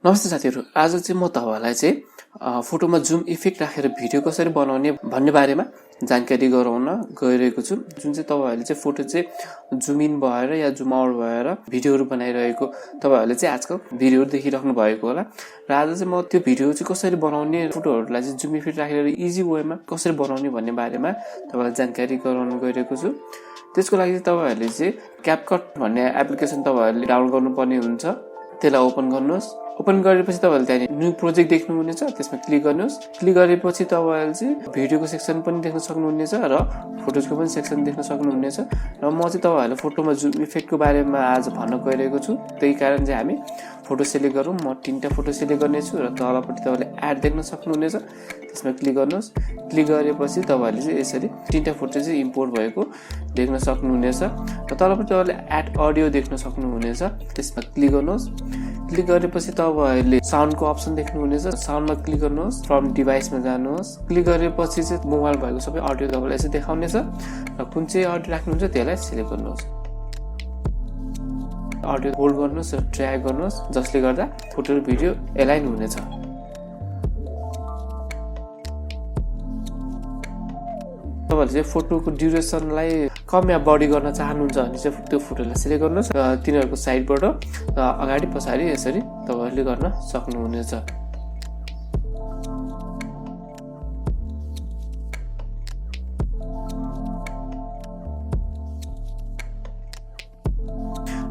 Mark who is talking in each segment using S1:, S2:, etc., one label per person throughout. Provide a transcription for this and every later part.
S1: नमस्ते साथीहरु, आज चाहिँ म तपाईहरुलाई चाहिँ फोटोमा जुम इफेक्ट राखेर भिडियो कसरी बनाउने भन्ने बारेमा जानकारी गराउन गइरहेको छु। जुन चाहिँ तपाईहरुले चाहिँ फोटो चाहिँ जुम इन भएर या जुम आउट भएर भिडियोहरु बनाइरहेको तपाईहरुले चाहिँ आजकल भिडियोहरु देखिराख्नु भएको होला। र आज चाहिँ म त्यो भिडियो चाहिँ कसरी बनाउने, फोटोहरुलाई चाहिँ जुम इफेक्ट राखेर इजी वेमा कसरी बनाउने भन्ने बारेमा तपाईहरुलाई जानकारी गराउन गइरहेको छु। त्यसको लागि चाहिँ तपाईहरुले चाहिँ capcut भन्ने एप्लिकेसन तपाईहरुले डाउनलोड गर्नुपर्ने हुन्छ। त्यसलाई ओपन गर्नुहोस्। ओपन गरेपछि तपाईहरुले त्यहाँ न्यू प्रोजेक्ट देख्नुहुनेछ, त्यसमा क्लिक गर्नुहोस्। क्लिक गरेपछि तपाईहरुले चाहिँ भिडियोको सेक्सन पनि देख्न सक्नुहुनेछ र फोटोजको पनि सेक्सन देख्न सक्नुहुनेछ। र म चाहिँ तपाईहरुलाई फोटोमा जुम इफेक्टको बारेमा आज भन्न गइरहेको छु। त्यही कारण चाहिँ हामी फोटो सिलेक्ट गरौँ। म 3टा फोटो सिलेक्ट गर्ने छु र तलपट्टि तपाईले एड देख्न सक्नुहुनेछ, त्यसमा क्लिक गर्नुहोस्। क्लिक गरेपछि तपाईहरुले चाहिँ यसरी 3टा फोटो चाहिँ इम्पोर्ट भएको देख्न सक्नुहुनेछ र तलपट्टि तपाईले एड अडियो देख्न सक्नुहुनेछ, त्यसमा क्लिक गर्नुहोस्। क्लिक गरेपछि तपाईहरुले साउन्डको अप्सन देख्नुहुनेछ, साउन्डमा क्लिक गर्नुहोस्। फ्रम डिभाइसमा जानुहोस्। क्लिक गरेपछि चाहिँ मोबाइल भएको सबै अडियो तपाईलाई यसरी देखाउनेछ र कुन चाहिँ अडियो राख्नुहुन्छ त्यसलाई सिलेक्ट गर्नुहोस्। अडियो होल्ड गर्नुहोस् र ड्र्याग गर्नुहोस्, जसले गर्दा फोटो र भिडियो एलाइन हुनेछ। तपाईहरुले चाहिँ फोटोको ड्युरेसनलाई कम या बढी गर्न चाहनुहुन्छ भने चाहिँ त्यो फोटोलाई सिलेक्ट गर्नुहोस् र तिनीहरुको साइडबाट अगाडि पछाडी यसरी तपाईहरुले गर्न सक्नुहुनेछ।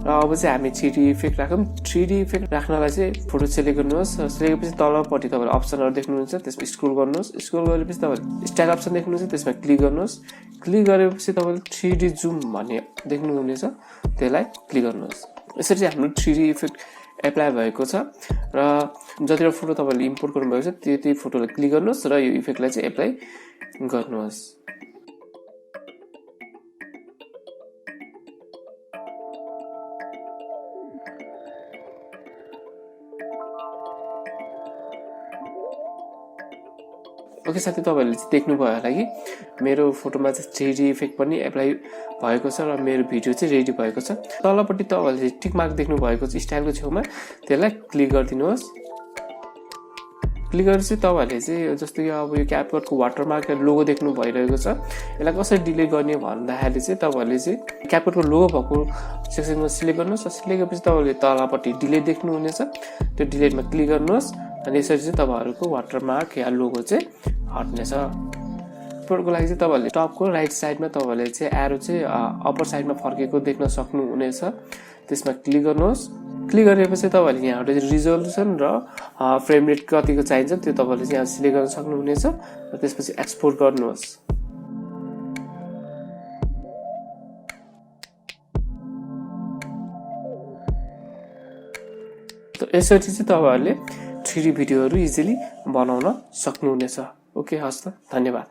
S1: र अब चाहिँ हामी 3D इफेक्ट राखौं। 3D इफेक्ट राख्नलाई चाहिँ फोटो सिलेक्ट गर्नुहोस्। सिलेक्ट गरेपछि तलपट्टि तपाईले अप्सनहरु देख्नुहुन्छ, त्यसमा स्क्रोल गर्नुहोस्। स्क्रोल गरेपछि तपाईले स्टाइल अप्सन देख्नुहुन्छ, त्यसमा क्लिक गर्नुहोस्। क्लिक गरेपछि तपाईले 3D जुम भन्ने देख्नुहुनेछ, त्यसलाई क्लिक गर्नुहोस्। यसरी चाहिँ हाम्रो 3D इफेक्ट एप्लाई भएको छ र जतिवटा फोटो तपाईले इम्पोर्ट गर्नुभएको छ त्यति फोटोलाई क्लिक गर्नुहोस् र यो इफेक्टलाई चाहिँ एप्लाई गर्नुहोस्। ओके साथी, तपाईहरुले चाहिँ देख्नु भयो होला कि मेरो फोटोमा चाहिँ 3D इफेक्ट पनि एप्लाई भएको छ र मेरो भिडियो चाहिँ रेडी भएको छ। तलपट्टि तपाईहरुले टिक मार्क देख्नु भएको छ स्टाइलको छेउमा, त्यसलाई क्लिक गरिदिनुहोस्। क्लिक गरेपछि तपाईहरुले चाहिँ जस्तो कि अब यो क्यापकटको वाटरमार्क लोगो देख्नु भइरहेको छ, यसलाई कसरी डिलिट गर्ने भन्दाखेरि चाहिँ तपाईहरुले चाहिँ क्यापकटको लोगो भएको सेक्सनमा सिलेक्ट गर्नुहोस्। सिलेक्ट गरेपछि तपाईहरुले तलपट्टि डिलिट देख्नुहुनेछ, त्यो डिलिटमा क्लिक गर्नुहोस् अनि यसरी चाहिँ तपाईहरुको वाटरमार्क या लोगो चाहिँ हट्नेछ। फोटोको लागि चाहिँ तपाईहरुले टपको राइट साइडमा तपाईहरुले चाहिँ एरो चाहिँ अप्पर साइडमा फर्केको देख्न सक्नुहुनेछ, त्यसमा क्लिक गर्नुहोस्। क्लिक गरेपछि तपाईहरुले यहाँबाट रिजोल्युसन र फ्रेम रेट कतिको चाहिन्छ त्यो तपाईहरुले चाहिँ यहाँ सिलेक्ट गर्न सक्नुहुनेछ र त्यसपछि एक्सपोर्ट गर्नुहोस्। यसरी चाहिँ तपाईहरुले 3D भिडियोहरु इजिली बनाउन सक्नुहुनेछ। ओके, हस् त, धन्यवाद।